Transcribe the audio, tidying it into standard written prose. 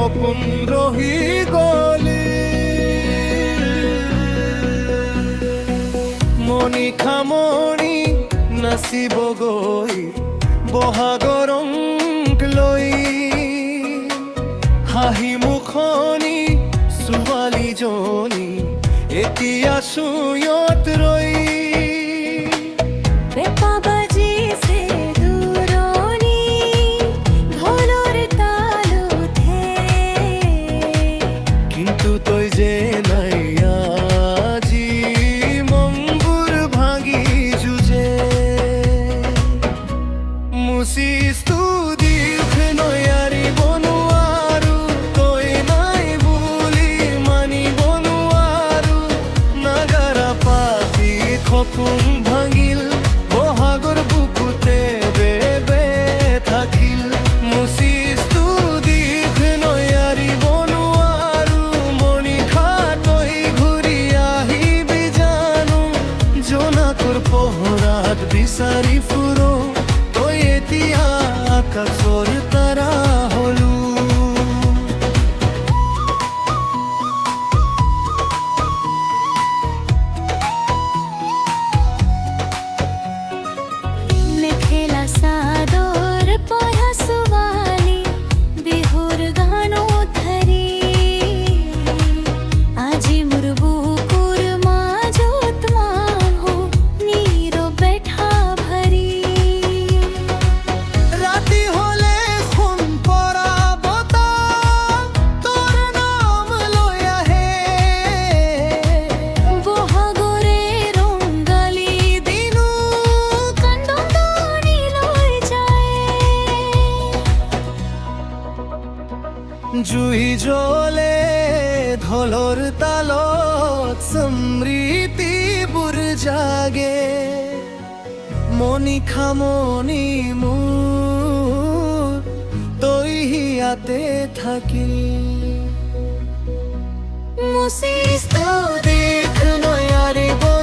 সপোন ৰহি গলি মণি খামনি নাচিব গৈ বহাগৰ ৰং লৈ হাঁহি মুখনি ছোৱালীজনী এতিয়া চুয়ত ৰৈ তই যে নাই আজি মনবোৰ ভাঙি যুঁজে মুচিস্তু দিশ নয়াৰিব নোৱাৰো তই নাই বুলি মানিব নোৱাৰো নাগাৰা পাতি সপোন ভাঙিল বহাগৰ বুকুতে বেবে থাকিল মুচিস্তু দিশ নয়াৰিব পোহৰাত বিচাৰি ফুৰো তই এতিয়া আকাশৰ তৰা হলো মেখেলা চাদৰ পৰা ছোৱালী বিহুৰ গানো ধৰি আজি মোৰ বুকুৰ মাজত জুই জ্বলে ঢোলৰ তালত স্মৃতিবোৰ জাগে মণি খামনি মোৰ তই হিয়াতে থাকিল মুচিস্তু দিশ নয়াৰিব